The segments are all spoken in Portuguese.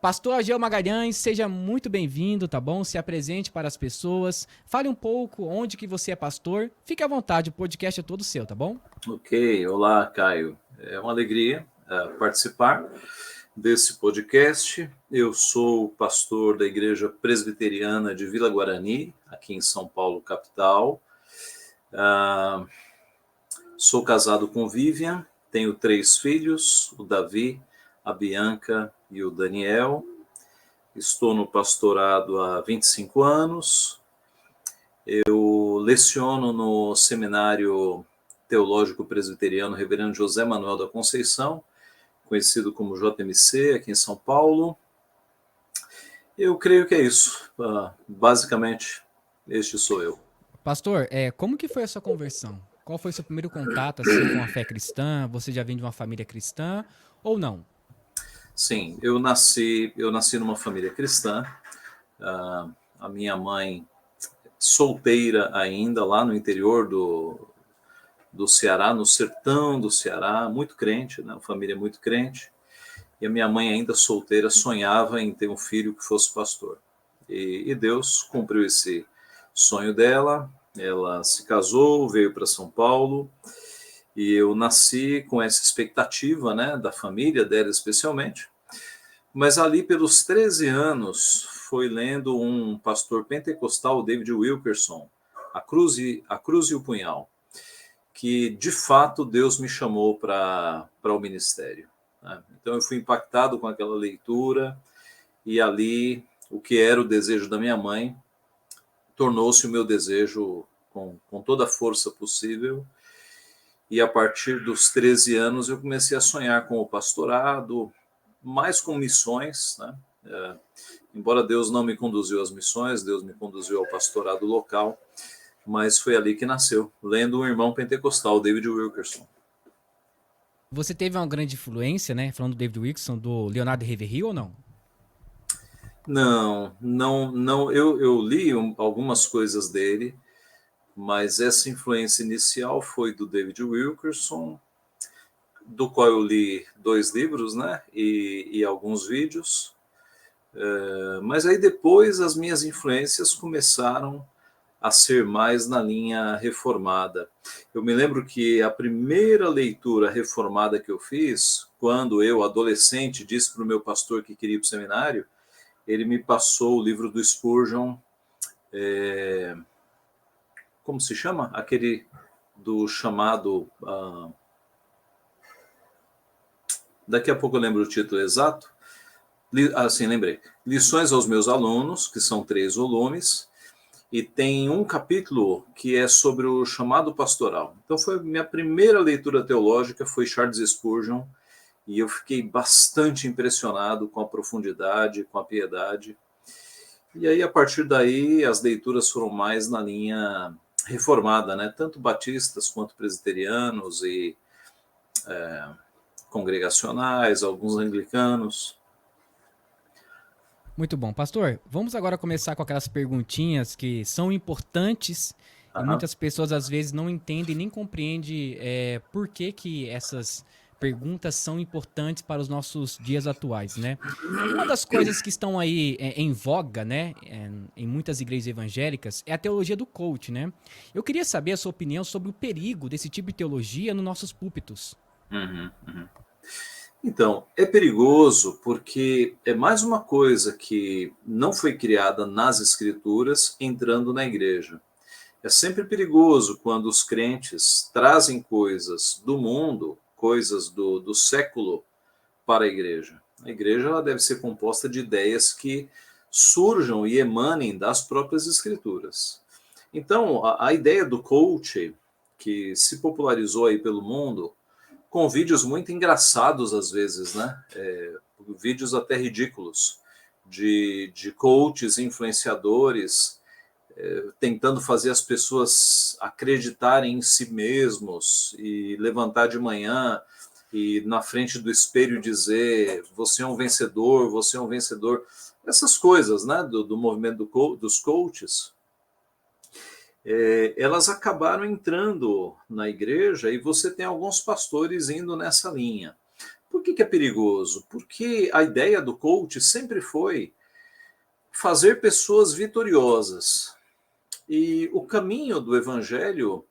Pastor Ageu Magalhães, seja muito bem-vindo, tá bom? Se apresente para as pessoas, fale um pouco onde que você é pastor, fique à vontade, o podcast é todo seu, tá bom? Ok, olá, Caio. É uma alegria participar desse podcast. Eu sou pastor da Igreja Presbiteriana de Vila Guarani, aqui em São Paulo, capital. Sou casado com Vivian, tenho 3 filhos, o Davi, a Bianca e o Daniel. Estou no pastorado há 25 anos. Eu leciono no Seminário Teológico Presbiteriano Reverendo José Manuel da Conceição, conhecido como JMC, aqui em São Paulo. Eu creio que é isso. Basicamente, este sou eu. Pastor, como que foi a sua conversão? Qual foi o seu primeiro contato, assim, com a fé cristã? Você já vem de uma família cristã ou não? Sim, eu nasci numa família cristã. A minha mãe, solteira ainda, lá no interior do Ceará, no sertão do Ceará, muito crente, né? Uma família muito crente. E a minha mãe, ainda solteira, sonhava em ter um filho que fosse pastor. E Deus cumpriu esse sonho dela. Ela se casou, veio para São Paulo, e eu nasci com essa expectativa, né, da família dela especialmente. Mas ali pelos 13 anos, foi lendo um pastor pentecostal, David Wilkerson, a Cruz e o Punhal, que de fato Deus me chamou para o ministério, né? Então eu fui impactado com aquela leitura, e ali o que era o desejo da minha mãe tornou-se o meu desejo com toda a força possível. E a partir dos 13 anos eu comecei a sonhar com o pastorado, mais com missões, né? Embora Deus não me conduziu às missões, Deus me conduziu ao pastorado local, mas foi ali que nasceu, lendo um irmão pentecostal, David Wilkerson. Você teve uma grande influência, né, falando do David Wilkerson, do Leonardo Ravenhill ou não? Não, não, não. Eu li algumas coisas dele, mas essa influência inicial foi do David Wilkerson, do qual eu li 2 livros, né, e alguns vídeos. Mas aí depois as minhas influências começaram a ser mais na linha reformada. Eu me lembro que a primeira leitura reformada que eu fiz, quando eu, adolescente, disse para o meu pastor que queria ir para o seminário, ele me passou o livro do Spurgeon, como se chama? Aquele do chamado... daqui a pouco eu lembro o título exato. Assim, lembrei. Lições aos meus alunos, que são 3 volumes, e tem um capítulo que é sobre o chamado pastoral. Então foi minha primeira leitura teológica, foi Charles Spurgeon, e eu fiquei bastante impressionado com a profundidade, com a piedade. E aí, a partir daí, as leituras foram mais na linha reformada, né? Tanto batistas quanto presbiterianos e congregacionais, alguns anglicanos. Muito bom. Pastor, vamos agora começar com aquelas perguntinhas que são importantes e Aham. muitas pessoas às vezes não entendem nem compreendem por que que essas perguntas são importantes para os nossos dias atuais, né? Uma das coisas que estão aí em voga, né, em muitas igrejas evangélicas, é a teologia do coach, né? Eu queria saber a sua opinião sobre o perigo desse tipo de teologia nos nossos púlpitos. Uhum, uhum. Então, é perigoso porque é mais uma coisa que não foi criada nas escrituras entrando na igreja. É sempre perigoso quando os crentes trazem coisas do mundo, coisas do século, para a igreja. A igreja ela deve ser composta de ideias que surjam e emanem das próprias escrituras. Então, a ideia do coach, que se popularizou aí pelo mundo, com vídeos muito engraçados às vezes, né? Vídeos até ridículos, de coaches, influenciadores, tentando fazer as pessoas acreditarem em si mesmos e levantar de manhã e na frente do espelho dizer você é um vencedor, você é um vencedor. Essas coisas, né, do movimento dos coaches, elas acabaram entrando na igreja, e você tem alguns pastores indo nessa linha. Por que é perigoso? Porque a ideia do coach sempre foi fazer pessoas vitoriosas. E o caminho do evangelho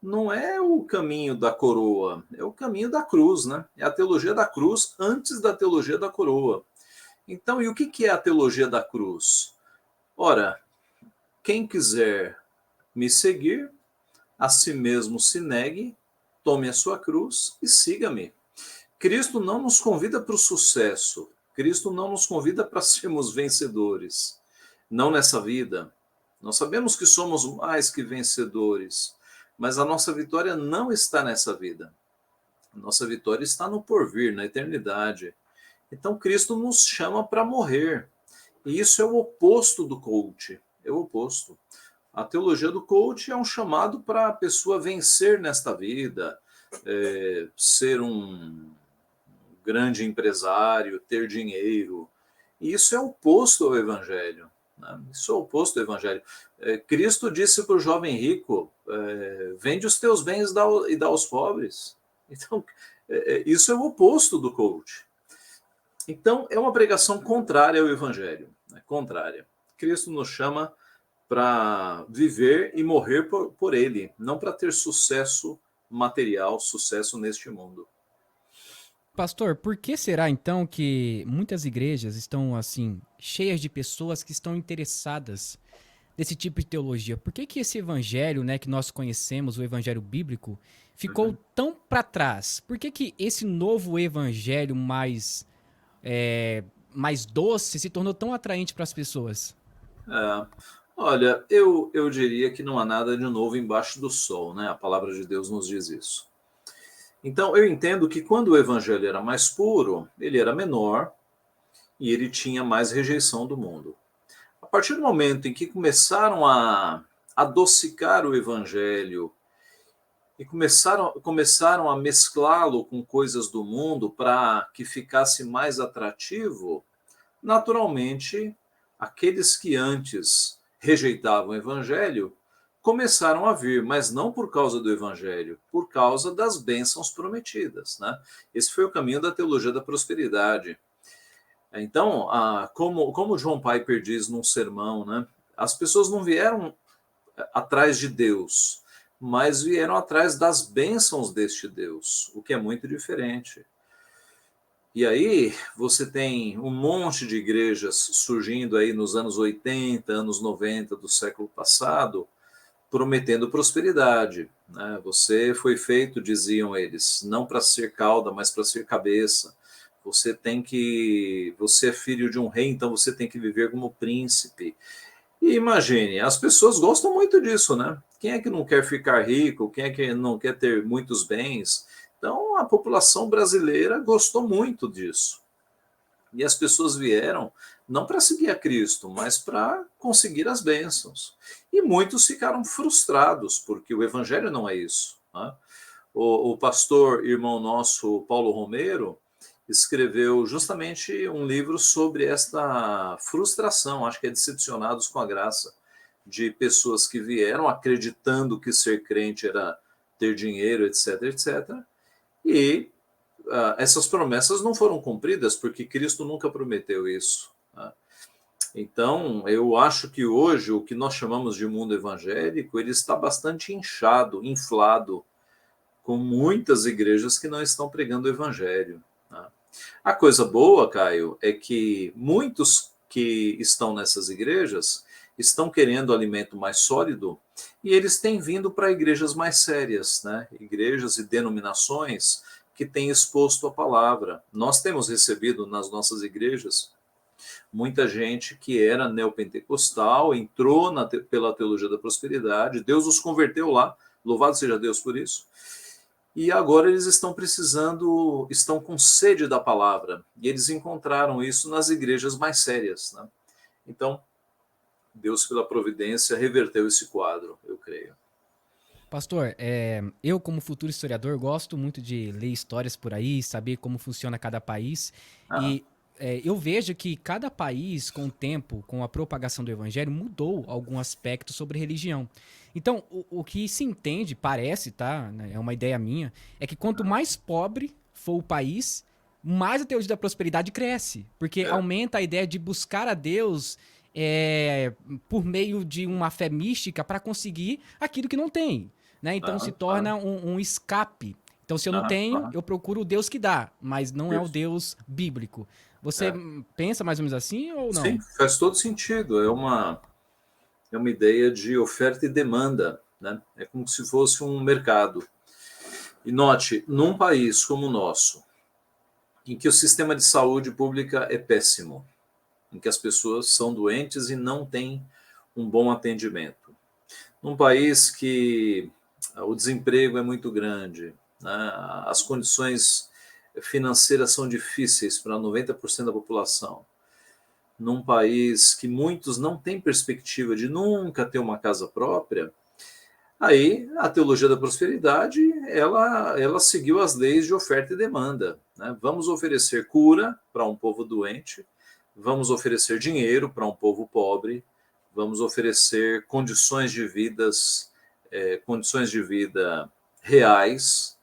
não é o caminho da coroa, é o caminho da cruz, né? É a teologia da cruz antes da teologia da coroa. Então, e o que é a teologia da cruz? Ora, quem quiser me seguir, a si mesmo se negue, tome a sua cruz e siga-me. Cristo não nos convida para o sucesso. Cristo não nos convida para sermos vencedores. Não nessa vida. Nós sabemos que somos mais que vencedores, mas a nossa vitória não está nessa vida. A nossa vitória está no porvir, na eternidade. Então Cristo nos chama para morrer. E isso é o oposto do coach. É o oposto. A teologia do coach é um chamado para a pessoa vencer nesta vida, ser um grande empresário, ter dinheiro. E isso é oposto ao evangelho. Né? Isso é oposto ao evangelho. Cristo disse para o jovem rico, vende os teus bens e dá aos pobres. Então, isso é o oposto do coach. Então, é uma pregação contrária ao evangelho. Né? Contrária. Cristo nos chama para viver e morrer por ele, não para ter sucesso material, sucesso neste mundo. Pastor, por que será então que muitas igrejas estão assim cheias de pessoas que estão interessadas nesse tipo de teologia? Por que esse evangelho, né, que nós conhecemos, o evangelho bíblico, ficou tão para trás? Por que esse novo evangelho mais doce se tornou tão atraente para as pessoas? Olha, eu diria que não há nada de novo embaixo do sol, né? A palavra de Deus nos diz isso. Então, eu entendo que quando o evangelho era mais puro, ele era menor e ele tinha mais rejeição do mundo. A partir do momento em que começaram a adocicar o evangelho e começaram a mesclá-lo com coisas do mundo para que ficasse mais atrativo, naturalmente, aqueles que antes rejeitavam o evangelho começaram a vir, mas não por causa do evangelho, por causa das bênçãos prometidas. Né? Esse foi o caminho da teologia da prosperidade. Então, como John Piper diz num sermão, né, as pessoas não vieram atrás de Deus, mas vieram atrás das bênçãos deste Deus, o que é muito diferente. E aí você tem um monte de igrejas surgindo aí nos anos 80, anos 90 do século passado, prometendo prosperidade. Né? Você foi feito, diziam eles, não para ser cauda, mas para ser cabeça. Você é filho de um rei, então você tem que viver como príncipe. E imagine, as pessoas gostam muito disso, né? Quem é que não quer ficar rico? Quem é que não quer ter muitos bens? Então, a população brasileira gostou muito disso. E as pessoas vieram não para seguir a Cristo, mas para conseguir as bênçãos. E muitos ficaram frustrados, porque o evangelho não é isso. Né? O pastor, irmão nosso, Paulo Romero, escreveu justamente um livro sobre esta frustração, acho que é Decepcionados com a Graça, de pessoas que vieram acreditando que ser crente era ter dinheiro, etc, etc. E essas promessas não foram cumpridas, porque Cristo nunca prometeu isso. Tá? Então, eu acho que hoje o que nós chamamos de mundo evangélico, ele está bastante inchado, inflado, com muitas igrejas que não estão pregando o evangelho. Tá? A coisa boa, Caio, é que muitos que estão nessas igrejas estão querendo alimento mais sólido e eles têm vindo para igrejas mais sérias, né? Igrejas e denominações que têm exposto a palavra. Nós temos recebido nas nossas igrejas muita gente que era neopentecostal, entrou pela teologia da prosperidade, Deus os converteu lá, louvado seja Deus por isso. E agora eles estão precisando, estão com sede da palavra. E eles encontraram isso nas igrejas mais sérias. Né? Então, Deus, pela providência, reverteu esse quadro, eu creio. Pastor, eu como futuro historiador gosto muito de ler histórias por aí, saber como funciona cada país Ah, e eu vejo que cada país, com o tempo, com a propagação do evangelho, mudou algum aspecto sobre religião. Então, o que se entende, parece, tá? Né, é uma ideia minha, é que quanto mais pobre for o país, mais a teologia da prosperidade cresce, porque É. aumenta a ideia de buscar a Deus por meio de uma fé mística para conseguir aquilo que não tem, né? Então se Aham, torna aham, um escape. Então se eu não aham, tenho, aham. eu procuro o Deus que dá, mas não é o Isso. Deus bíblico. Você É. pensa mais ou menos assim ou Sim, não? faz todo sentido. É uma ideia de oferta e demanda, né? É como se fosse um mercado. E note, num país como o nosso, em que o sistema de saúde pública é péssimo, em que as pessoas são doentes e não têm um bom atendimento, num país que o desemprego é muito grande, né? As condições financeiras são difíceis para 90% da população, num país que muitos não têm perspectiva de nunca ter uma casa própria, aí a teologia da prosperidade ela seguiu as leis de oferta e demanda, né? Vamos oferecer cura para um povo doente, vamos oferecer dinheiro para um povo pobre, vamos oferecer condições de vida reais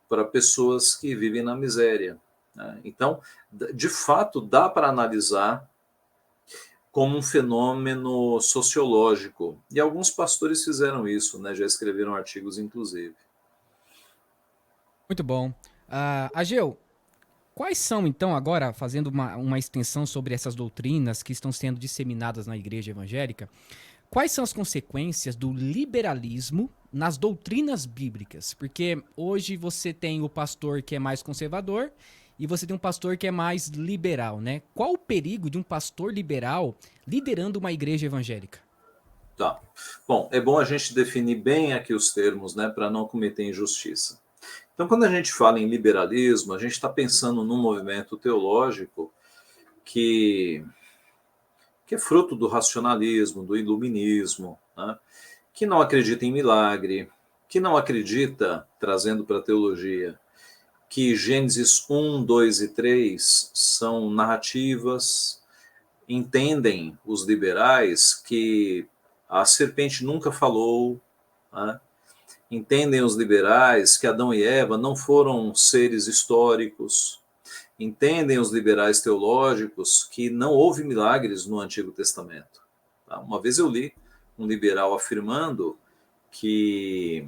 para pessoas que vivem na miséria, né? Então, de fato, dá para analisar como um fenômeno sociológico. E alguns pastores fizeram isso, né? Já escreveram artigos, inclusive. Muito bom. Ageu, quais são, então, agora, fazendo uma extensão sobre essas doutrinas que estão sendo disseminadas na igreja evangélica, quais são as consequências do liberalismo nas doutrinas bíblicas? Porque hoje você tem o pastor que é mais conservador e você tem um pastor que é mais liberal, né? Qual o perigo de um pastor liberal liderando uma igreja evangélica? Tá. Bom, é bom a gente definir bem aqui os termos, né, para não cometer injustiça. Então, quando a gente fala em liberalismo, a gente está pensando num movimento teológico que, que é fruto do racionalismo, do iluminismo, né, que não acredita em milagre, que não acredita, trazendo para a teologia, que Gênesis 1, 2 e 3 são narrativas, entendem os liberais que a serpente nunca falou, né? Entendem os liberais que Adão e Eva não foram seres históricos, entendem os liberais teológicos que não houve milagres no Antigo Testamento. Tá? Uma vez eu li um liberal afirmando que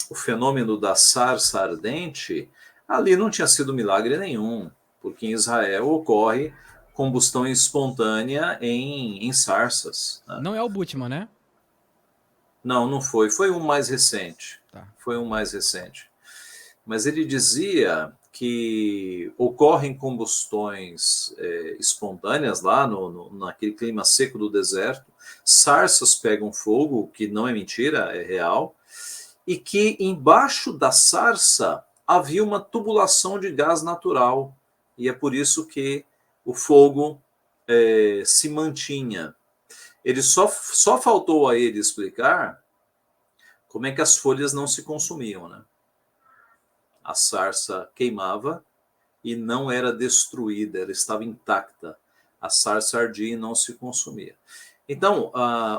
o fenômeno da sarça ardente ali não tinha sido milagre nenhum, porque em Israel ocorre combustão espontânea em sarsas, né? Não é o Bultmann, né? Não, não foi. Foi um mais recente. Tá. Foi um mais recente. Mas ele dizia que ocorrem combustões espontâneas lá naquele clima seco do deserto, sarsas pegam fogo, que não é mentira, é real, e que embaixo da sarça havia uma tubulação de gás natural, e é por isso que o fogo se mantinha. Ele só faltou a ele explicar como é que as folhas não se consumiam, né? A sarça queimava e não era destruída, ela estava intacta. A sarça ardia e não se consumia. Então,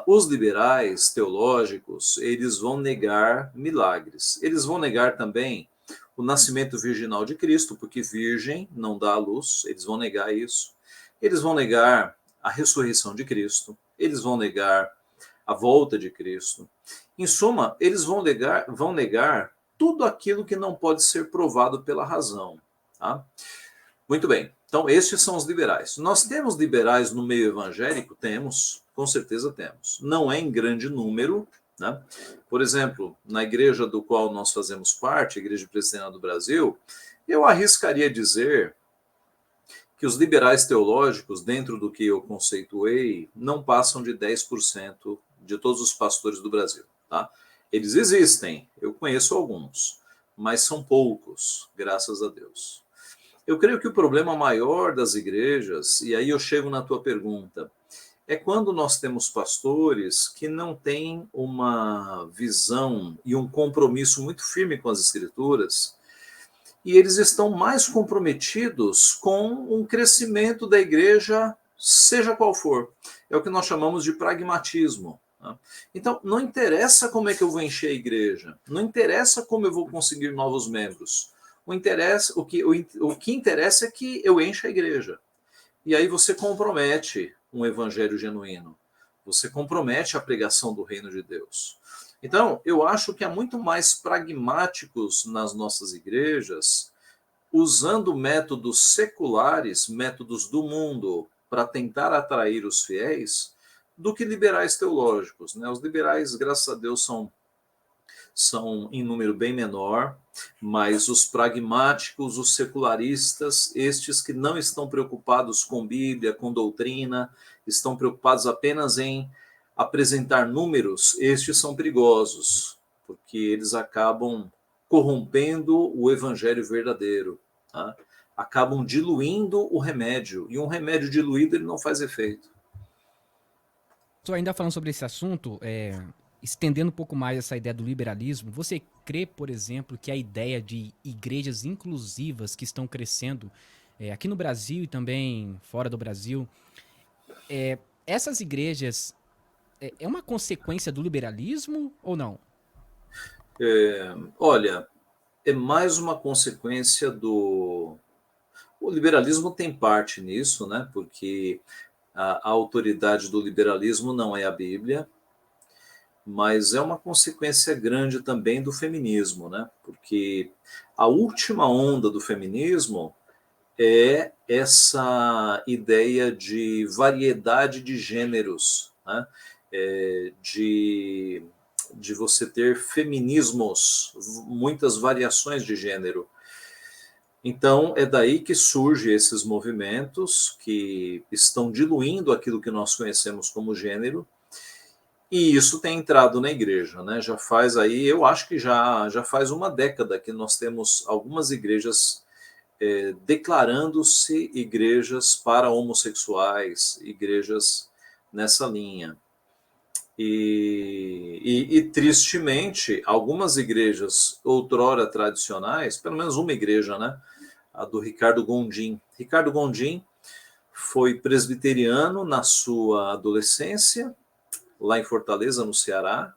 os liberais teológicos, eles vão negar milagres. Eles vão negar também o nascimento virginal de Cristo, porque virgem não dá à luz, eles vão negar isso. Eles vão negar a ressurreição de Cristo, eles vão negar a volta de Cristo. Em suma, eles vão negar tudo aquilo que não pode ser provado pela razão. Tá? Muito bem. Então, estes são os liberais. Nós temos liberais no meio evangélico? Temos, com certeza temos. Não é em grande número, né? Por exemplo, na igreja do qual nós fazemos parte, a Igreja Presbiteriana do Brasil, eu arriscaria dizer que os liberais teológicos, dentro do que eu conceituei, não passam de 10% de todos os pastores do Brasil. Tá? Eles existem, eu conheço alguns, mas são poucos, graças a Deus. Eu creio que o problema maior das igrejas, e aí eu chego na tua pergunta, é quando nós temos pastores que não têm uma visão e um compromisso muito firme com as Escrituras, e eles estão mais comprometidos com um crescimento da igreja, seja qual for. É o que nós chamamos de pragmatismo. Tá? Então, não interessa como é que eu vou encher a igreja, não interessa como eu vou conseguir novos membros. O que interessa é que eu encha a igreja. E aí você compromete um evangelho genuíno. Você compromete a pregação do reino de Deus. Então, eu acho que há muito mais pragmáticos nas nossas igrejas, usando métodos seculares, métodos do mundo, para tentar atrair os fiéis, do que liberais teológicos, né? Os liberais, graças a Deus, são em número bem menor, mas os pragmáticos, os secularistas, estes que não estão preocupados com Bíblia, com doutrina, estão preocupados apenas em apresentar números, estes são perigosos, porque eles acabam corrompendo o evangelho verdadeiro, tá? Acabam diluindo o remédio, e um remédio diluído ele não faz efeito. Só ainda falando sobre esse assunto, estendendo um pouco mais essa ideia do liberalismo, você crê, por exemplo, que a ideia de igrejas inclusivas que estão crescendo aqui no Brasil e também fora do Brasil, essas igrejas é uma consequência do liberalismo ou não? Olha, é mais uma consequência do... O liberalismo tem parte nisso, né? Porque a autoridade do liberalismo não é a Bíblia, mas é uma consequência grande também do feminismo, né? Porque a última onda do feminismo é essa ideia de variedade de gêneros, né? De você ter feminismos, muitas variações de gênero. Então, é daí que surgem esses movimentos que estão diluindo aquilo que nós conhecemos como gênero, e isso tem entrado na igreja, né? Já faz aí, eu acho que já faz uma década que nós temos algumas igrejas declarando-se igrejas para homossexuais, igrejas nessa linha. E tristemente, algumas igrejas outrora tradicionais, pelo menos uma igreja, né? A do Ricardo Gondim. Ricardo Gondim foi presbiteriano na sua adolescência, lá em Fortaleza, no Ceará,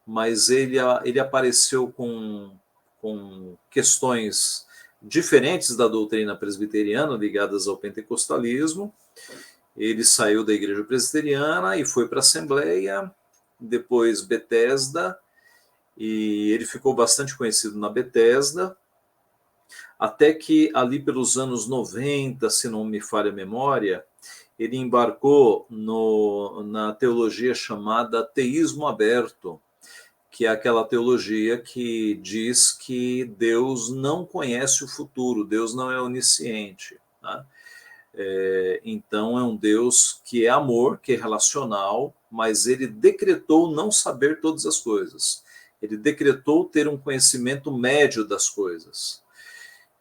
mas ele apareceu com questões diferentes da doutrina presbiteriana, ligadas ao pentecostalismo. Ele saiu da igreja presbiteriana e foi para a Assembleia, depois Bethesda, e ele ficou bastante conhecido na Bethesda, até que ali pelos anos 90, se não me falha a memória, ele embarcou na teologia chamada teísmo aberto, que é aquela teologia que diz que Deus não conhece o futuro, Deus não é onisciente. Tá? Então é um Deus que é amor, que é relacional, mas ele decretou não saber todas as coisas. Ele decretou ter um conhecimento médio das coisas.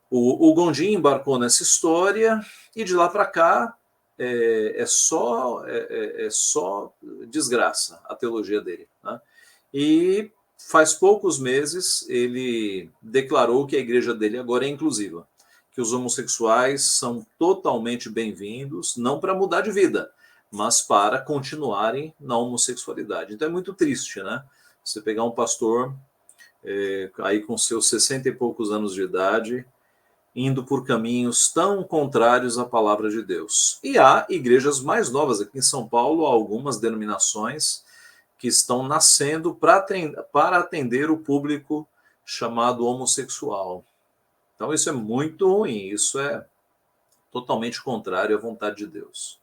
O Gondim embarcou nessa história e de lá para cá é só desgraça a teologia dele. Né? E faz poucos meses ele declarou que a igreja dele agora é inclusiva, que os homossexuais são totalmente bem-vindos, não para mudar de vida, mas para continuarem na homossexualidade. Então é muito triste, né? Você pegar um pastor aí com seus 60 e poucos anos de idade, indo por caminhos tão contrários à palavra de Deus. E há igrejas mais novas aqui em São Paulo, algumas denominações que estão nascendo para atender o público chamado homossexual. Então isso é muito ruim, isso é totalmente contrário à vontade de Deus.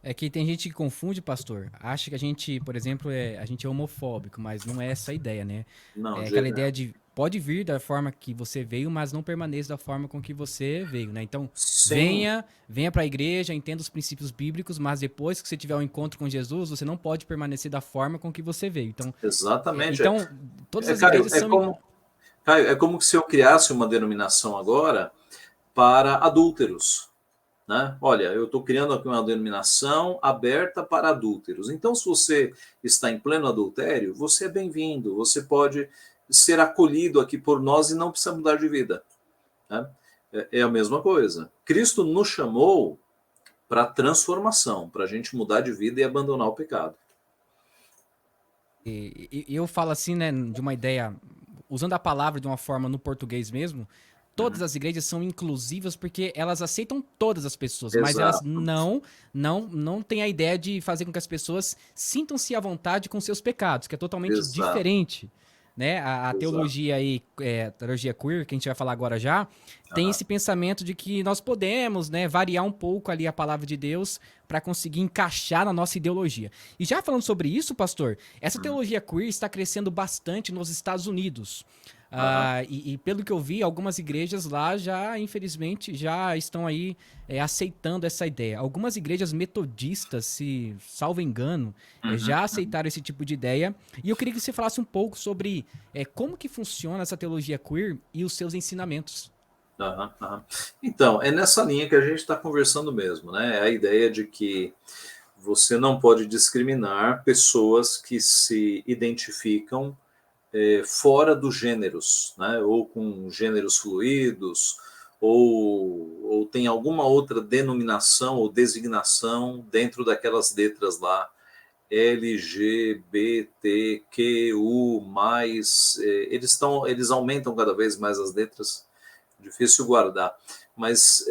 É que tem gente que confunde, pastor, acha que a gente, por exemplo, a gente é homofóbico, mas não é essa a ideia, né? Não, É de aquela jeito ideia nenhum. de pode vir da forma que você veio, mas não permaneça da forma com que você veio, né? Então, Sim, venha para a igreja, entenda os princípios bíblicos, mas depois que você tiver um encontro com Jesus, você não pode permanecer da forma com que você veio. Então, exatamente. todas as Caio, igrejas são. Caio, é como se eu criasse uma denominação agora para adúlteros. Né? Olha, eu estou criando aqui uma denominação aberta para adúlteros. Então, se você está em pleno adultério, você é bem-vindo, você pode ser acolhido aqui por nós e não precisa mudar de vida. Né? É a mesma coisa. Cristo nos chamou para transformação, para a gente mudar de vida e abandonar o pecado. E eu falo assim, né, de uma ideia, usando a palavra de uma forma no português mesmo, todas as igrejas são inclusivas porque elas aceitam todas as pessoas, mas elas Exato, não têm a ideia de fazer com que as pessoas sintam-se à vontade com seus pecados, que é totalmente exato, diferente. Né? A exato. teologia aí, teologia queer, que a gente vai falar agora já, tem Aham. esse pensamento de que nós podemos, né, variar um pouco ali a palavra de Deus para conseguir encaixar na nossa ideologia. E já falando sobre isso, pastor, essa Uhum. teologia queer está crescendo bastante nos Estados Unidos. Aham. E pelo que eu vi, algumas igrejas lá já, infelizmente, já estão aí aceitando essa ideia. Algumas igrejas metodistas, se salvo engano, Uhum. já Uhum. aceitaram esse tipo de ideia. E eu queria que você falasse um pouco sobre como que funciona essa teologia queer e os seus ensinamentos. Aham, aham. Então, é nessa linha que a gente está conversando mesmo, né? É a ideia de que você não pode discriminar pessoas que se identificam fora dos gêneros, né? Ou com gêneros fluidos, ou tem alguma outra denominação ou designação dentro daquelas letras lá, LGBTQ+, eles aumentam cada vez mais as letras, difícil guardar, mas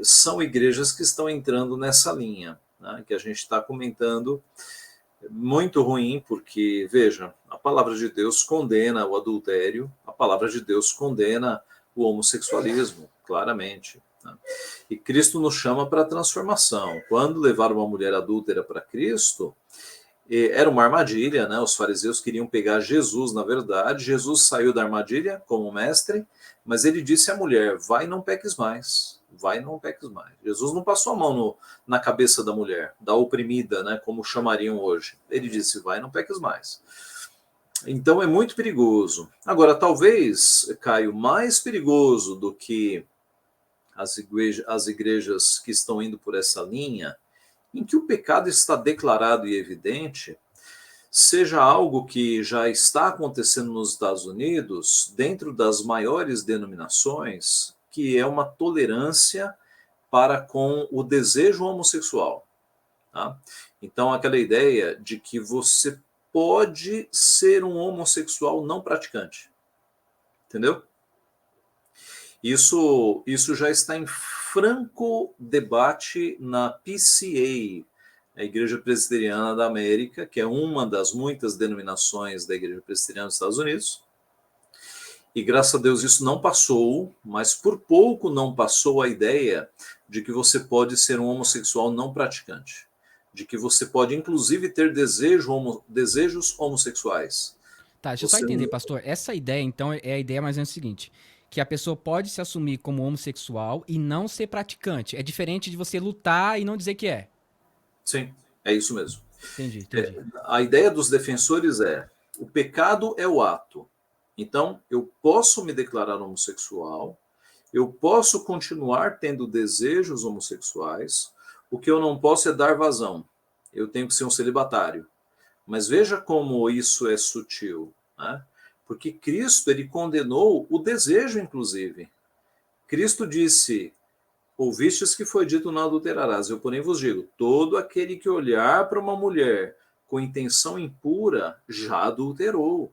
são igrejas que estão entrando nessa linha, né, que a gente está comentando, muito ruim, porque, veja, a palavra de Deus condena o adultério, a palavra de Deus condena o homossexualismo, claramente. Né? E Cristo nos chama para a transformação. Quando levaram uma mulher adúltera para Cristo, era uma armadilha, né? Os fariseus queriam pegar Jesus, na verdade. Jesus saiu da armadilha como mestre, mas ele disse à mulher: vai, não peques mais. Vai, não peques mais. Jesus não passou a mão na cabeça da mulher, da oprimida, né? Como chamariam hoje. Ele disse: vai, não peques mais. Então é muito perigoso. Agora, talvez, Caio, mais perigoso do que as igrejas que estão indo por essa linha, em que o pecado está declarado e evidente, seja algo que já está acontecendo nos Estados Unidos, dentro das maiores denominações, que é uma tolerância para com o desejo homossexual. Tá? Então, aquela ideia de que você pode ser um homossexual não praticante. Entendeu? Isso já está em franco debate na PCA, a Igreja Presbiteriana da América, que é uma das muitas denominações da Igreja Presbiteriana dos Estados Unidos. E graças a Deus isso não passou, mas por pouco não passou a ideia de que você pode ser um homossexual não praticante, de que você pode inclusive ter desejos homossexuais. Tá, deixa eu só Você entender, pastor. Essa ideia, então, é a ideia mais ou menos o seguinte: que a pessoa pode se assumir como homossexual e não ser praticante. É diferente de você lutar e não dizer que é. Sim, é isso mesmo. Entendi, entendi. A ideia dos defensores é: o pecado é o ato. Então, eu posso me declarar homossexual, eu posso continuar tendo desejos homossexuais, o que eu não posso é dar vazão. Eu tenho que ser um celibatário. Mas veja como isso é sutil, né? Porque Cristo, ele condenou o desejo, inclusive. Cristo disse: ouvistes que foi dito, não adulterarás. Eu, porém, vos digo: todo aquele que olhar para uma mulher com intenção impura já adulterou.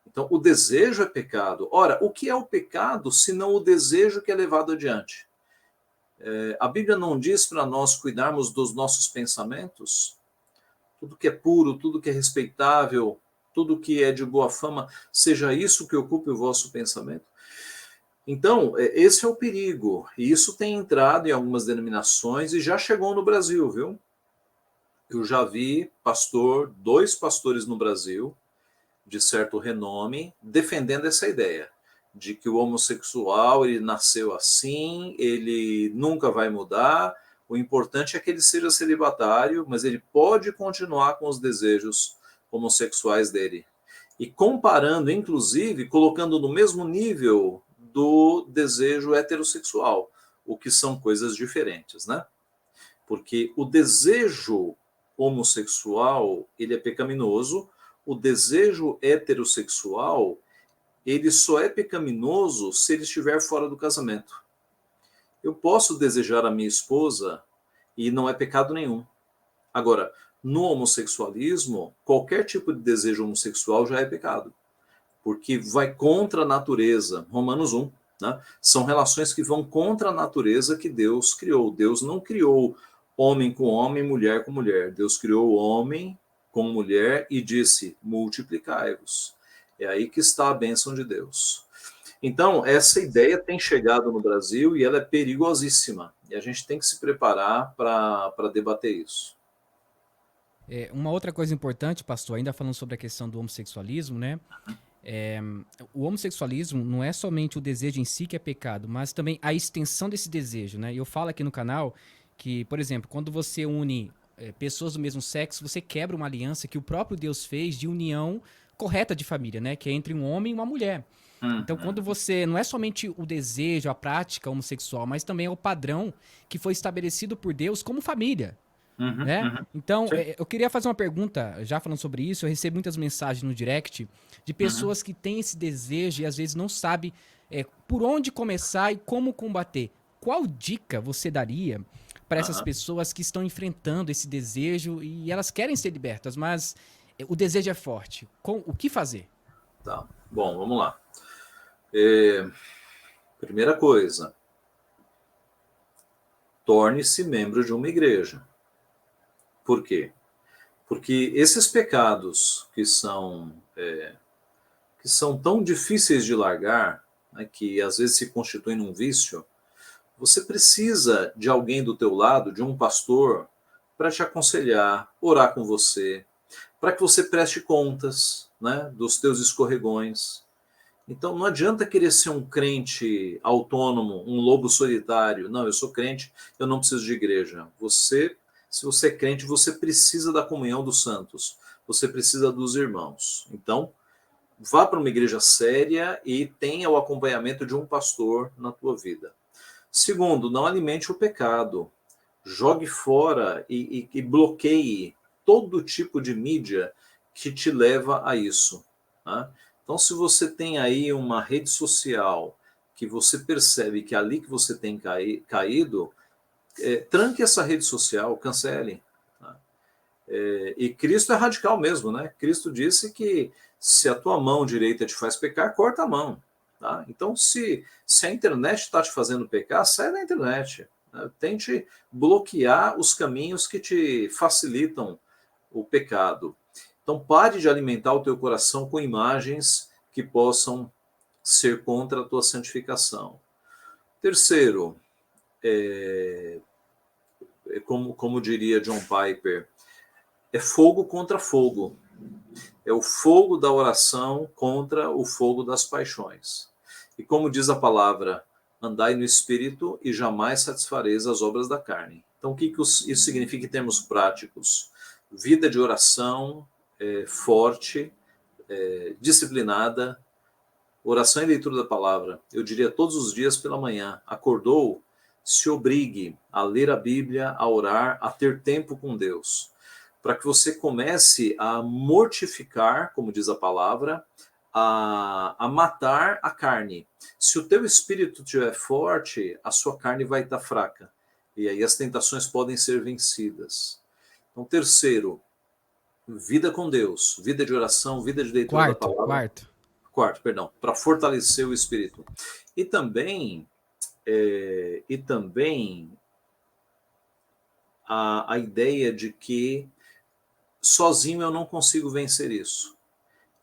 Então, o desejo é pecado. Ora, o que é o pecado se não o desejo que é levado adiante? A Bíblia não diz para nós cuidarmos dos nossos pensamentos? Tudo que é puro, tudo que é respeitável, tudo que é de boa fama, seja isso que ocupe o vosso pensamento. Então, esse é o perigo. E isso tem entrado em algumas denominações e já chegou no Brasil, viu? Eu já vi dois pastores no Brasil, de certo renome, defendendo essa ideia de que o homossexual ele nasceu assim, ele nunca vai mudar, o importante é que ele seja celibatário, mas ele pode continuar com os desejos homossexuais dele. E comparando, inclusive, colocando no mesmo nível do desejo heterossexual, o que são coisas diferentes, né? Porque o desejo homossexual, ele é pecaminoso, o desejo heterossexual, ele só é pecaminoso se ele estiver fora do casamento. Eu posso desejar a minha esposa e não é pecado nenhum. Agora, no homossexualismo, qualquer tipo de desejo homossexual já é pecado, porque vai contra a natureza. Romanos 1. né? São relações que vão contra a natureza que Deus criou. Deus não criou homem com homem, mulher com mulher. Deus criou o homem com mulher e disse: multiplicai-vos. É aí que está a bênção de Deus. Então, essa ideia tem chegado no Brasil e ela é perigosíssima. E a gente tem que se preparar para debater isso. Uma outra coisa importante, pastor, ainda falando sobre a questão do homossexualismo, né? É, o homossexualismo não é somente o desejo em si que é pecado, mas também a extensão desse desejo, né? Eu falo aqui no canal que, por exemplo, quando você une pessoas do mesmo sexo, você quebra uma aliança que o próprio Deus fez de união correta de família, né? Que é entre um homem e uma mulher. Então, quando Uhum, você. Não é somente o desejo, a prática homossexual, mas também é o padrão que foi estabelecido por Deus como família, uhum, né? uhum. Então, Sim. eu queria fazer uma pergunta, já falando sobre isso, eu recebo muitas mensagens no direct de Uhum, pessoas que têm esse desejo e às vezes não sabem por onde começar e como combater. Qual dica você daria para essas aham. pessoas que estão enfrentando esse desejo e elas querem ser libertas, mas o desejo é forte? O que fazer? Tá. Bom, vamos lá. É, primeira coisa, torne-se membro de uma igreja. Por quê? Porque esses pecados que são tão difíceis de largar, né, que às vezes se constituem num vício, você precisa de alguém do teu lado, de um pastor, para te aconselhar, orar com você, para que você preste contas, né, dos teus escorregões. Então não adianta querer ser um crente autônomo, um lobo solitário. Não, eu sou crente, eu não preciso de igreja. Se você é crente, você precisa da comunhão dos santos. Você precisa dos irmãos. Então, vá para uma igreja séria e tenha o acompanhamento de um pastor na tua vida. Segundo, não alimente o pecado. Jogue fora e bloqueie todo tipo de mídia que te leva a isso. Tá? Então, se você tem aí uma rede social que você percebe que é ali que você tem caído, tranque essa rede social, cancele. Tá? E Cristo é radical mesmo, né? Cristo disse que se a tua mão direita te faz pecar, corta a mão. Tá? Então, se a internet está te fazendo pecar, sai da internet. Né? Tente bloquear os caminhos que te facilitam o pecado. Então, pare de alimentar o teu coração com imagens que possam ser contra a tua santificação. Terceiro, como diria John Piper, é fogo contra fogo. É o fogo da oração contra o fogo das paixões. E como diz a palavra, andai no espírito e jamais satisfareis as obras da carne. Então, o que isso significa em termos práticos? Vida de oração forte, disciplinada, oração e leitura da palavra. Eu diria todos os dias pela manhã. Acordou, se obrigue a ler a Bíblia, a orar, a ter tempo com Deus, para que você comece a mortificar, como diz a palavra, a matar a carne. Se o teu espírito estiver forte, a sua carne vai estar fraca. E aí as tentações podem ser vencidas. Então, terceiro, vida com Deus, vida de oração, vida de leitura da Quarto, palavra. quarto. Quarto, perdão, para fortalecer o espírito. E também, a ideia de que sozinho eu não consigo vencer isso.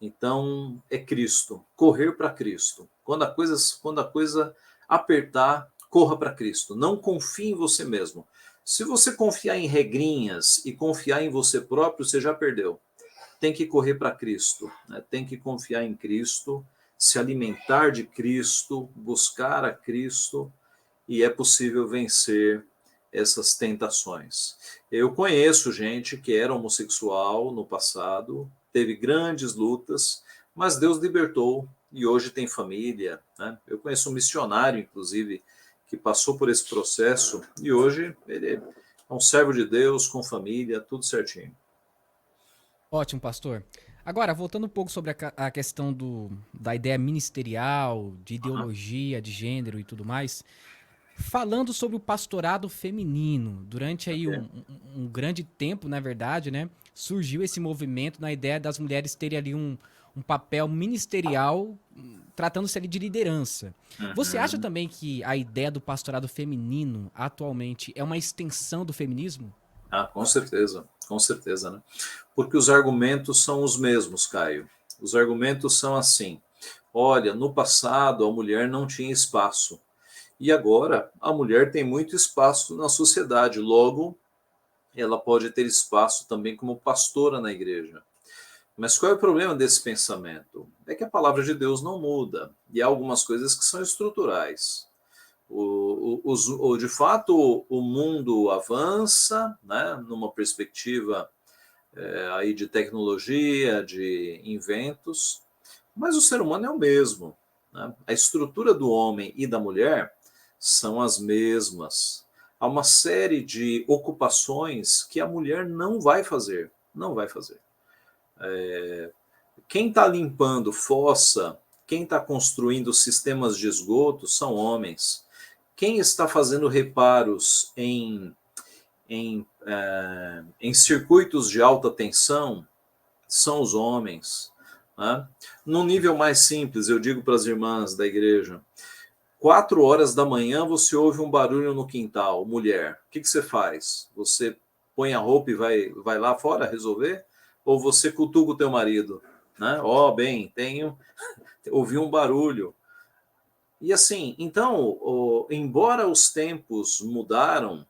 Então, é Cristo, correr para Cristo. Quando a coisa apertar, corra para Cristo. Não confie em você mesmo. Se você confiar em regrinhas e confiar em você próprio, você já perdeu. Tem que correr para Cristo, né? Tem que confiar em Cristo, se alimentar de Cristo, buscar a Cristo, e é possível vencer essas tentações. Eu conheço gente que era homossexual no passado, teve grandes lutas, mas Deus libertou e hoje tem família. Né? Eu conheço um missionário, inclusive, que passou por esse processo e hoje ele é um servo de Deus, com família, tudo certinho. Ótimo, pastor. Agora, voltando um pouco sobre a questão da ideia ministerial, de Uhum. ideologia, de gênero e tudo mais, falando sobre o pastorado feminino, durante aí Okay. um grande tempo, na verdade, né, surgiu esse movimento na ideia das mulheres terem ali um papel ministerial tratando-se ali de liderança. Você acha Uhum. também que a ideia do pastorado feminino atualmente é uma extensão do feminismo? Ah, com certeza, né? Porque os argumentos são os mesmos, Caio. Os argumentos são assim: olha, no passado a mulher não tinha espaço, e agora a mulher tem muito espaço na sociedade, logo, ela pode ter espaço também como pastora na igreja. Mas qual é o problema desse pensamento? É que a palavra de Deus não muda, e há algumas coisas que são estruturais. De fato, o mundo avança, né, numa perspectiva aí de tecnologia, de inventos, mas o ser humano é o mesmo. Né? A estrutura do homem e da mulher são as mesmas. Há uma série de ocupações que a mulher não vai fazer. Não vai fazer. Quem está limpando fossa, quem está construindo sistemas de esgoto são homens. Quem está fazendo reparos em circuitos de alta tensão são os homens. Né? No nível mais simples, eu digo para as irmãs da igreja: 4 horas da manhã você ouve um barulho no quintal, mulher. O que você faz? Você põe a roupa e vai lá fora resolver? Ou você cutuca o teu marido? Né? Ó, bem, ouvi um barulho. E assim, então, embora os tempos mudaram,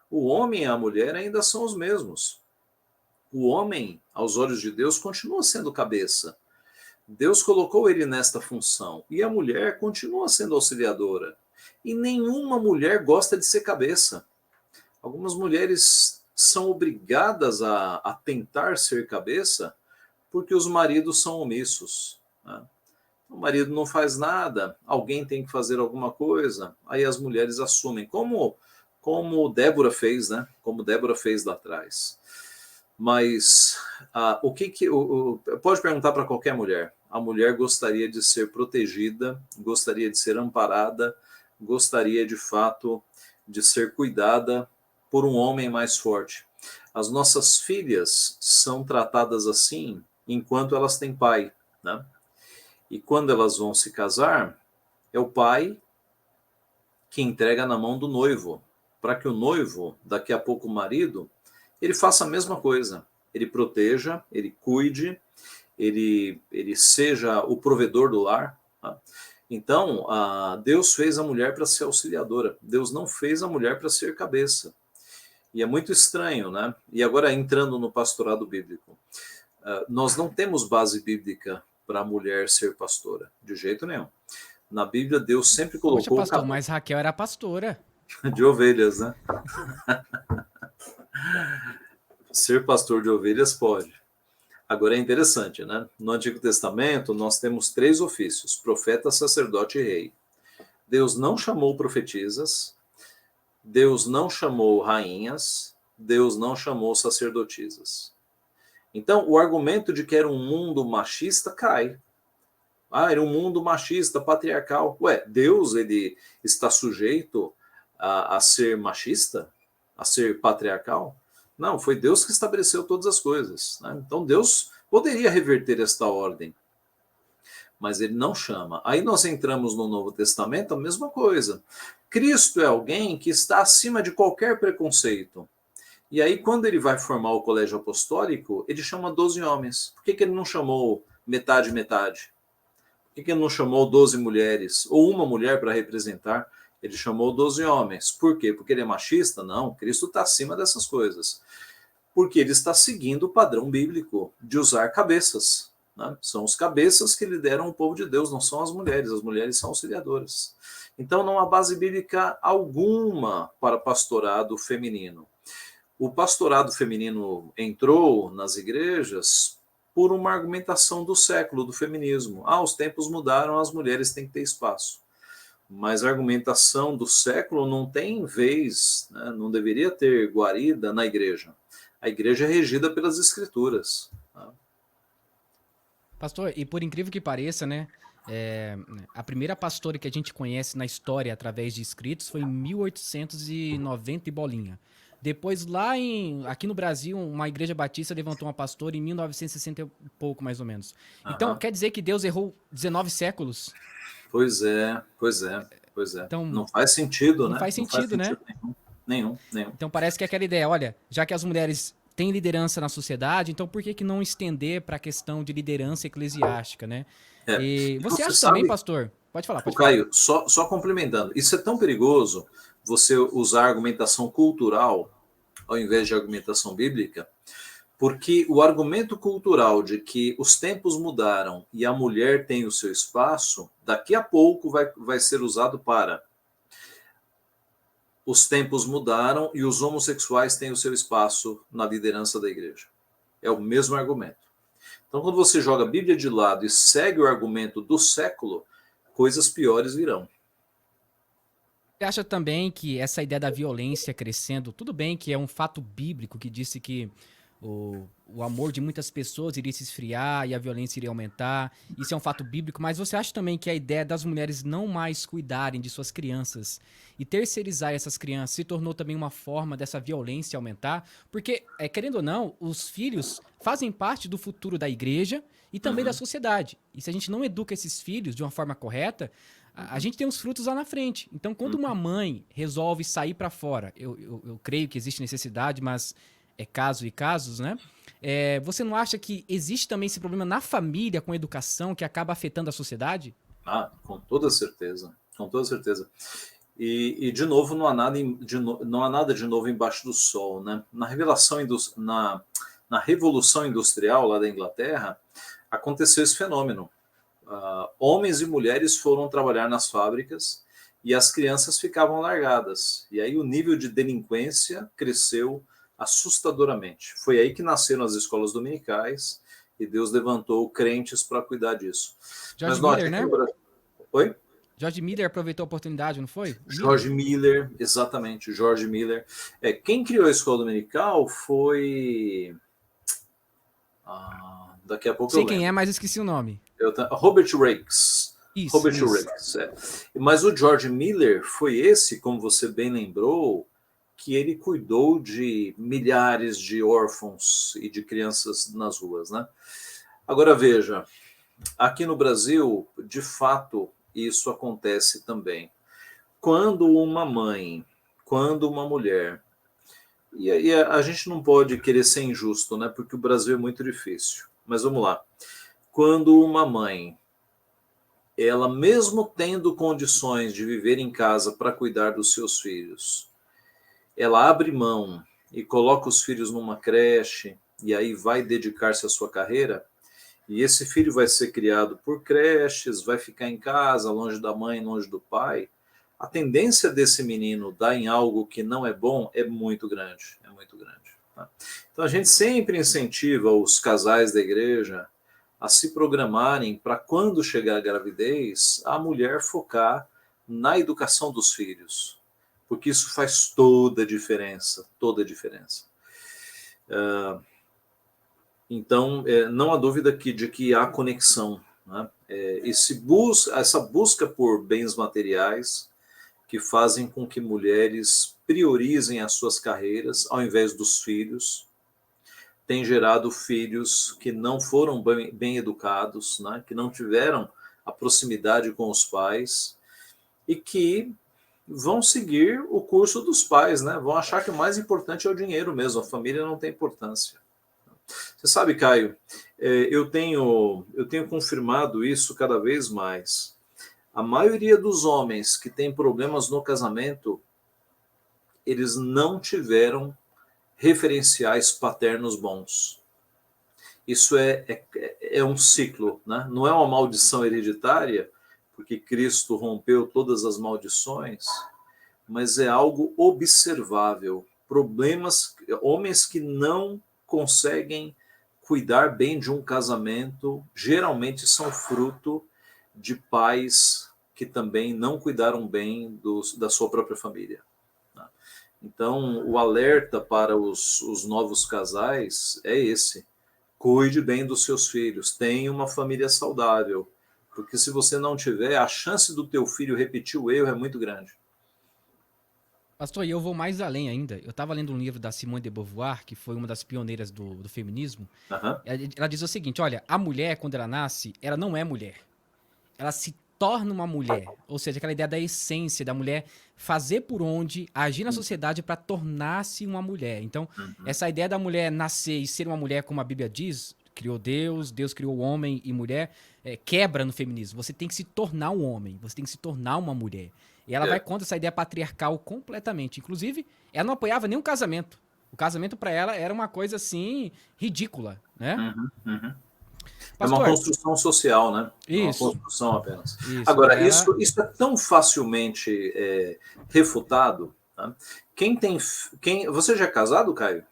o homem e a mulher ainda são os mesmos. O homem, aos olhos de Deus, continua sendo cabeça. Deus colocou ele nesta função. E a mulher continua sendo auxiliadora. E nenhuma mulher gosta de ser cabeça. Algumas mulheres são obrigadas a tentar ser cabeça porque os maridos são omissos. Né? O marido não faz nada, alguém tem que fazer alguma coisa, aí as mulheres assumem, como Débora fez, né? Como Débora fez lá atrás. Mas o que pode perguntar para qualquer mulher. A mulher gostaria de ser protegida, gostaria de ser amparada, gostaria de fato de ser cuidada por um homem mais forte. As nossas filhas são tratadas assim enquanto elas têm pai, né? E quando elas vão se casar, é o pai que entrega na mão do noivo, para que o noivo, daqui a pouco o marido, ele faça a mesma coisa. Ele proteja, ele cuide, ele seja o provedor do lar. Tá? Então, Deus fez a mulher para ser auxiliadora. Deus não fez a mulher para ser cabeça. E é muito estranho, né? E agora, entrando no pastorado bíblico, nós não temos base bíblica para a mulher ser pastora, de jeito nenhum. Na Bíblia, Deus sempre Poxa, colocou o pastor, cabelo mas Raquel era pastora. de ovelhas, né? Ser pastor de ovelhas pode. Agora é interessante, né? No Antigo Testamento, nós temos 3 ofícios: profeta, sacerdote e rei. Deus não chamou profetisas, Deus não chamou rainhas, Deus não chamou sacerdotisas. Então, o argumento de que era um mundo machista cai. Era um mundo machista, patriarcal. Ué, Deus, ele está sujeito a ser machista? A ser patriarcal? Não, foi Deus que estabeleceu todas as coisas. Né? Então, Deus poderia reverter esta ordem, mas ele não chama. Aí nós entramos no Novo Testamento, a mesma coisa. Cristo é alguém que está acima de qualquer preconceito. E aí, quando ele vai formar o colégio apostólico, ele chama 12 homens. Por que ele não chamou metade, metade? Por que ele não chamou 12 mulheres? Ou uma mulher para representar? Ele chamou 12 homens. Por quê? Porque ele é machista? Não, Cristo está acima dessas coisas. Porque ele está seguindo o padrão bíblico de usar cabeças. Né? São os cabeças que lideram o povo de Deus, não são as mulheres são auxiliadoras. Então não há base bíblica alguma para pastorado feminino. O pastorado feminino entrou nas igrejas por uma argumentação do século, do feminismo. Os tempos mudaram, as mulheres têm que ter espaço. Mas a argumentação do século não tem vez, né? Não deveria ter guarida na igreja. A igreja é regida pelas escrituras. Tá? Pastor, e por incrível que pareça, né? é, a primeira pastora que a gente conhece na história através de escritos foi em 1890 e bolinha. Depois, aqui no Brasil, uma igreja batista levantou uma pastora em 1960 e sessenta e pouco, mais ou menos. Então, Aham. quer dizer que Deus errou 19 séculos? Pois é, pois é, pois é. Então, Não faz sentido, não né? faz Não faz sentido, né? sentido nenhum. Nenhum, nenhum. Então, parece que é aquela ideia, olha, já que as mulheres têm liderança na sociedade, então por que, que não estender para a questão de liderança eclesiástica, né? É. E E você você acha também, sabe, pastor? Pode falar, o pode falar. Caio, só complementando, isso é tão perigoso você usar argumentação cultural ao invés de argumentação bíblica, porque o argumento cultural de que os tempos mudaram e a mulher tem o seu espaço, daqui a pouco vai ser usado para os tempos mudaram e os homossexuais têm o seu espaço na liderança da igreja. É o mesmo argumento. Então, quando você joga a Bíblia de lado e segue o argumento do século, coisas piores virão. Você acha também que essa ideia da violência crescendo, tudo bem que é um fato bíblico que disse que o amor de muitas pessoas iria se esfriar e a violência iria aumentar. Isso é um fato bíblico, mas você acha também que a ideia das mulheres não mais cuidarem de suas crianças e terceirizar essas crianças se tornou também uma forma dessa violência aumentar? Porque, querendo ou não, os filhos fazem parte do futuro da igreja e também da Uhum, sociedade. E se a gente não educa esses filhos de uma forma correta, a uhum, gente tem os frutos lá na frente. Então, quando uma uhum. mãe resolve sair para fora, eu creio que existe necessidade, mas é caso e casos, né? Você não acha que existe também esse problema na família com a educação que acaba afetando a sociedade? Ah, com toda certeza, com toda certeza. De novo, não há nada de novo embaixo do sol, né? Na Revolução Industrial lá da Inglaterra, aconteceu esse fenômeno. Homens e mulheres foram trabalhar nas fábricas e as crianças ficavam largadas. E aí o nível de delinquência cresceu assustadoramente. Foi aí que nasceram as escolas dominicais e Deus levantou crentes para cuidar disso. Mas George note, Miller, aqui né? no Brasil. Oi? George Miller aproveitou a oportunidade, não foi? O Miller? George Miller, exatamente, George Miller. Quem criou a escola dominical foi. Daqui a pouco eu Sei quem é, lembro. mas esqueci o nome. Robert Rakes. Isso, Robert isso. Rakes, é. Mas o George Miller foi esse, como você bem lembrou, que ele cuidou de milhares de órfãos e de crianças nas ruas, né? Agora veja, aqui no Brasil, de fato, isso acontece também. Quando uma mãe, quando uma mulher, e a gente não pode querer ser injusto, né? Porque o Brasil é muito difícil. Mas vamos lá. Quando uma mãe, ela mesmo tendo condições de viver em casa para cuidar dos seus filhos, ela abre mão e coloca os filhos numa creche e aí vai dedicar-se à sua carreira, e esse filho vai ser criado por creches, vai ficar em casa, longe da mãe, longe do pai, a tendência desse menino dar em algo que não é bom é muito grande, é muito grande. Tá? Então a gente sempre incentiva os casais da igreja a se programarem para quando chegar a gravidez, a mulher focar na educação dos filhos, porque isso faz toda a diferença, toda a diferença. Então, não há dúvida de que há conexão. Né? Essa busca por bens materiais que fazem com que mulheres priorizem as suas carreiras ao invés dos filhos, tem gerado filhos que não foram bem educados, né? Que não tiveram a proximidade com os pais e que vão seguir o curso dos pais, né? Vão achar que o mais importante é o dinheiro mesmo, a família não tem importância. Você sabe, Caio, eu tenho confirmado isso cada vez mais. A maioria dos homens que têm problemas no casamento, eles não tiveram referenciais paternos bons. Isso é um ciclo, né? Não é uma maldição hereditária, porque Cristo rompeu todas as maldições, mas é algo observável. Problemas, homens que não conseguem cuidar bem de um casamento, geralmente são fruto de pais que também não cuidaram bem da sua própria família. Então, o alerta para os novos casais é esse: cuide bem dos seus filhos, tenha uma família saudável, porque se você não tiver, a chance do teu filho repetir o erro é muito grande. Pastor, e eu vou mais além ainda. Eu estava lendo um livro da Simone de Beauvoir, que foi uma das pioneiras do feminismo. Aham. Ela diz o seguinte: olha, a mulher, quando ela nasce, ela não é mulher. Ela se torna uma mulher. Ou seja, aquela ideia da essência da mulher fazer por onde, agir na sociedade para tornar-se uma mulher. Então, Uhum. essa ideia da mulher nascer e ser uma mulher, como a Bíblia diz, criou Deus, Deus criou homem e mulher, quebra no feminismo. Você tem que se tornar um homem, você tem que se tornar uma mulher. E ela vai É. contra essa ideia patriarcal completamente. Inclusive, ela não apoiava nem o casamento. O casamento para ela era uma coisa assim ridícula, né? Uhum. Uhum. É uma Pastor, construção social, né? É uma isso, construção apenas. isso. Para Agora, ela, isso é tão facilmente refutado. Tá? Você já é casado, Caio?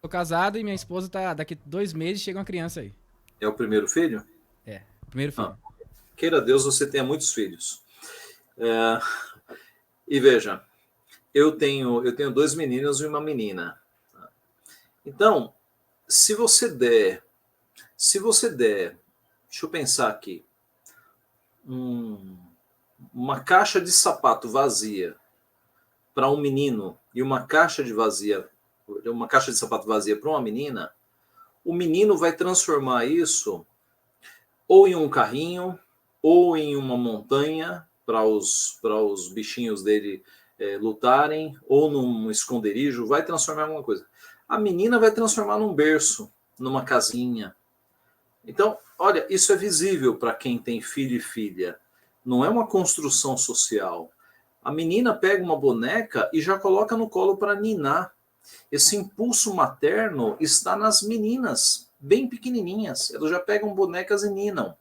tô casado e minha esposa tá. Daqui 2 meses chega uma criança aí. É o primeiro filho? É, primeiro Ah, filho. queira Deus você tenha muitos filhos. É, e veja, eu tenho dois meninos e uma menina. Então, se você der, se você der, deixa eu pensar aqui, um- uma caixa de sapato vazia para um menino e uma caixa de sapato vazia para uma menina, o menino vai transformar isso ou em um carrinho ou em uma montanha para os bichinhos dele lutarem, ou num esconderijo, vai transformar em alguma coisa. A menina vai transformar num berço, numa casinha. Então, olha, isso é visível para quem tem filho e filha. Não é uma construção social. A menina pega uma boneca e já coloca no colo para ninar. Esse impulso materno está nas meninas, bem pequenininhas. Elas já pegam bonecas e ninam.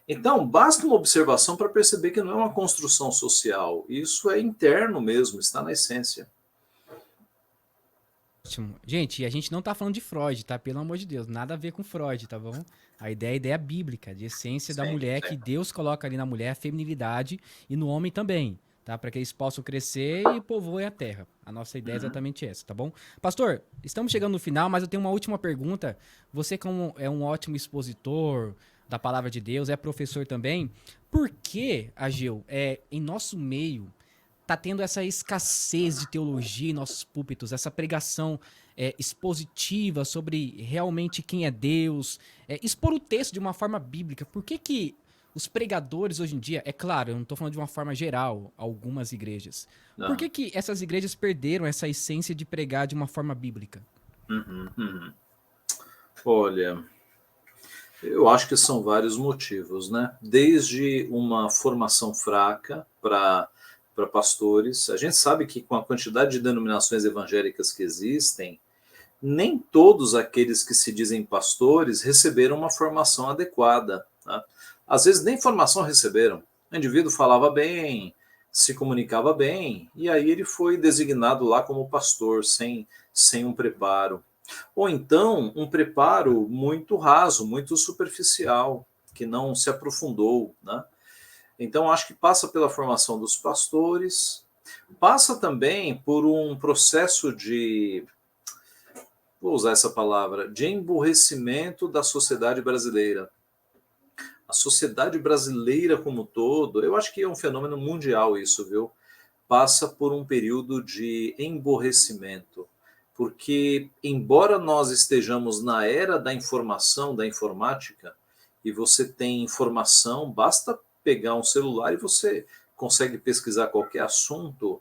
Então, basta uma observação para perceber que não é uma construção social. Isso é interno mesmo, está na essência. Ótimo. Gente, a gente não tá falando de Freud, tá? Pelo amor de Deus, nada a ver com Freud, tá bom? A ideia é a ideia bíblica, de essência da Sim, mulher, sim. que Deus coloca ali na mulher a feminilidade e no homem também, tá? Para que eles possam crescer e povoem a terra. A nossa ideia é Uhum. exatamente essa, tá bom? Pastor, estamos chegando no final, mas eu tenho uma última pergunta. Você, como é um ótimo expositor da palavra de Deus, é professor também, por que, Ageu, em nosso meio tá tendo essa escassez de teologia em nossos púlpitos, essa pregação expositiva sobre realmente quem é Deus, expor o texto de uma forma bíblica? Por que que os pregadores hoje em dia, é claro, eu não estou falando de uma forma geral, algumas igrejas, por Não. que que essas igrejas perderam essa essência de pregar de uma forma bíblica? Uhum, uhum. Olha, eu acho que são vários motivos, né? Desde uma formação fraca para pastores. A gente sabe que com a quantidade de denominações evangélicas que existem, nem todos aqueles que se dizem pastores receberam uma formação adequada. Tá? Às vezes nem formação receberam. O indivíduo falava bem, se comunicava bem, e aí ele foi designado lá como pastor, sem um preparo. Ou então um preparo muito raso, muito superficial, que não se aprofundou. Né? Então acho que passa pela formação dos pastores, passa também por um processo de, vou usar essa palavra, de emburrecimento da sociedade brasileira. A sociedade brasileira como um todo, eu acho que é um fenômeno mundial isso, viu? Passa por um período de emborrecimento. Porque, embora nós estejamos na era da informação, da informática, e você tem informação, basta pegar um celular e você consegue pesquisar qualquer assunto.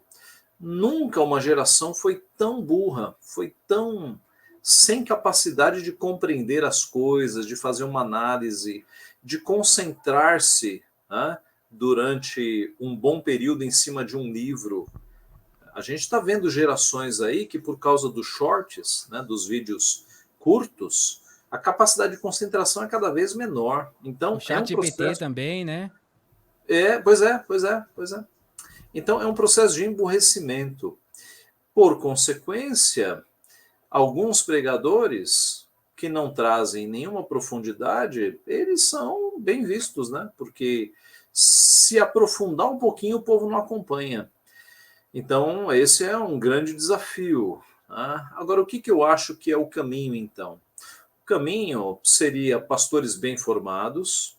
Nunca uma geração foi tão burra, foi tão sem capacidade de compreender as coisas, de fazer uma análise, de concentrar-se, né, durante um bom período em cima de um livro. A gente está vendo gerações aí que, por causa dos shorts, né, dos vídeos curtos, a capacidade de concentração é cada vez menor. O Então, é chat um GPT processo. também, né? Pois é. Então, é um processo de emburrecimento. Por consequência, alguns pregadores que não trazem nenhuma profundidade, eles são bem vistos, né? Porque se aprofundar um pouquinho, o povo não acompanha. Então, esse é um grande desafio. Né? Agora, o que, que eu acho que é o caminho, então? O caminho seria pastores bem formados,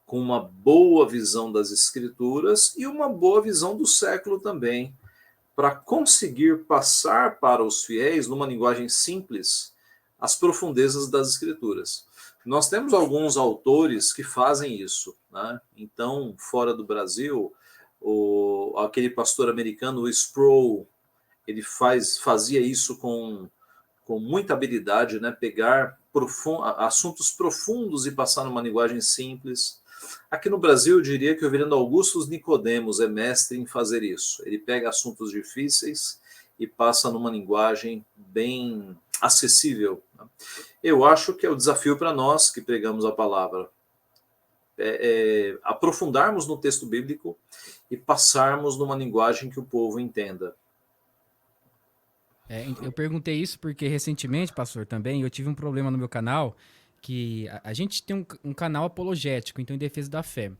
com uma boa visão das Escrituras e uma boa visão do século também, para conseguir passar para os fiéis, numa linguagem simples, as profundezas das Escrituras. Nós temos alguns autores que fazem isso, né? Então, fora do Brasil, aquele pastor americano, o Sproul, ele fazia isso com muita habilidade, né? Pegar assuntos profundos e passar numa linguagem simples. Aqui no Brasil, eu diria que o reverendo Augusto Nicodemos é mestre em fazer isso. Ele pega assuntos difíceis e passa numa linguagem bem acessível. Eu acho que é o desafio para nós que pregamos a palavra. Aprofundarmos no texto bíblico e passarmos numa linguagem que o povo entenda. Eu perguntei isso porque recentemente, pastor, também eu tive um problema no meu canal, que a gente tem um canal apologético, então em defesa da fé.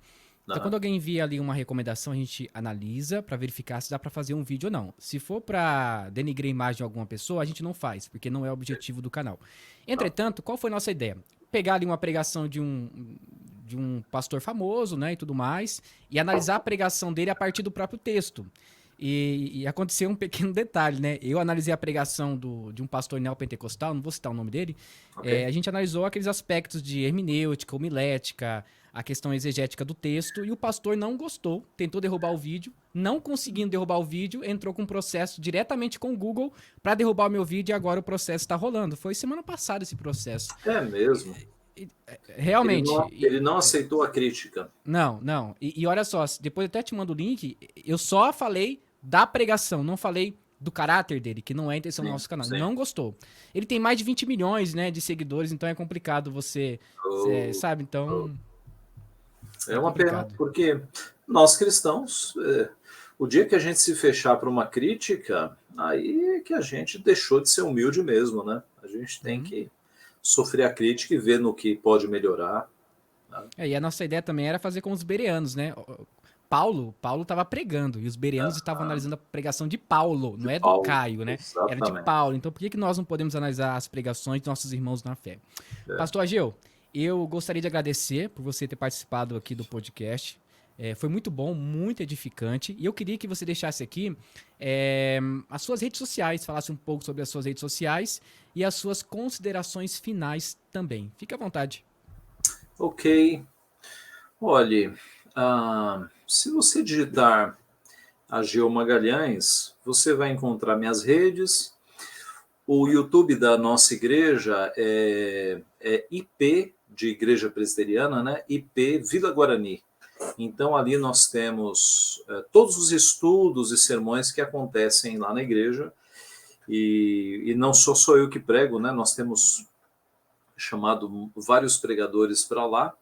Então, quando alguém envia ali uma recomendação, a gente analisa para verificar se dá para fazer um vídeo ou não. Se for para denigrar a imagem de alguma pessoa, a gente não faz, porque não é o objetivo do canal. Entretanto, qual foi a nossa ideia? Pegar ali uma pregação de um pastor famoso, né, e tudo mais, e analisar a pregação dele a partir do próprio texto. E aconteceu um pequeno detalhe, né? Eu analisei a pregação de um pastor neopentecostal, não vou citar o nome dele. Okay. A gente analisou aqueles aspectos de hermenêutica, homilética, a questão exegética do texto, e o pastor não gostou, tentou derrubar o vídeo, não conseguindo derrubar o vídeo, entrou com um processo diretamente com o Google para derrubar o meu vídeo, e agora o processo está rolando. Foi semana passada esse processo. É mesmo? Realmente. Ele não aceitou a crítica. Não. E olha só, depois eu até te mando o link, eu só falei da pregação, não falei do caráter dele, que não é a intenção do nosso canal. Sim. Não gostou. Ele tem mais de 20 milhões, né, de seguidores, então é complicado você sabe? Então... É uma pena, porque nós cristãos, o dia que a gente se fechar para uma crítica, aí é que a gente deixou de ser humilde mesmo, né? A gente tem que sofrer a crítica e ver no que pode melhorar. Né? E a nossa ideia também era fazer com os bereanos, né? Paulo estava pregando e os bereanos estavam analisando a pregação de Paulo, não é do Paulo, Caio, né? Exatamente. Era de Paulo. Então por que nós não podemos analisar as pregações de nossos irmãos na fé? Pastor Ageu, eu gostaria de agradecer por você ter participado aqui do podcast. Foi muito bom, muito edificante. E eu queria que você deixasse aqui as suas redes sociais, falasse um pouco sobre as suas redes sociais e as suas considerações finais também. Fique à vontade. Ok. Olhe, se você digitar Ageu Magalhães, você vai encontrar minhas redes. O YouTube da nossa igreja é IP de Igreja Presbiteriana, né? IP Vila Guarani. Então, ali nós temos todos os estudos e sermões que acontecem lá na igreja. E não sou eu que prego, né? Nós temos chamado vários pregadores para lá.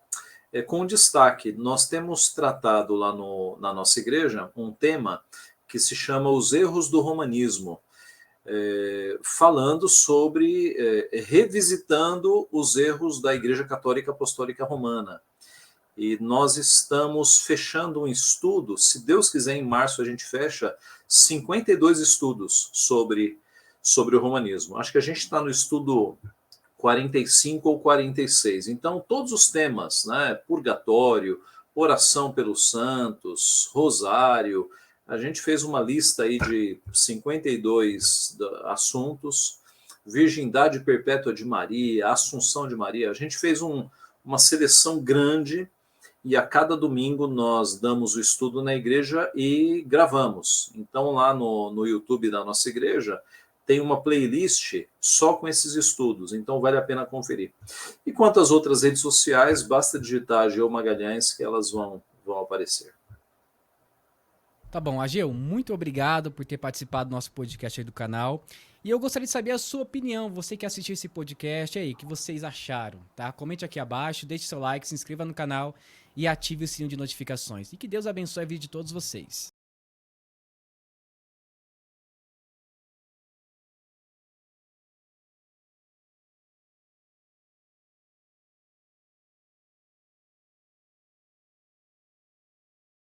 Com destaque, nós temos tratado lá na nossa igreja um tema que se chama Os Erros do Romanismo. Falando sobre, revisitando os erros da Igreja Católica Apostólica Romana. E nós estamos fechando um estudo, se Deus quiser, em março a gente fecha 52 estudos sobre o romanismo. Acho que a gente está no estudo 45 ou 46. Então, todos os temas, né, purgatório, oração pelos santos, rosário, a gente fez uma lista aí de 52 assuntos, virgindade perpétua de Maria, Assunção de Maria. A gente fez uma seleção grande e a cada domingo nós damos o estudo na igreja e gravamos. Então, lá no YouTube da nossa igreja, tem uma playlist só com esses estudos, então vale a pena conferir. E quanto às outras redes sociais, basta digitar Ageu Magalhães que elas vão aparecer. Tá bom, Ageu, muito obrigado por ter participado do nosso podcast aí do canal. E eu gostaria de saber a sua opinião, você que assistiu esse podcast aí, o que vocês acharam, tá? Comente aqui abaixo, deixe seu like, se inscreva no canal e ative o sininho de notificações. E que Deus abençoe a vida de todos vocês.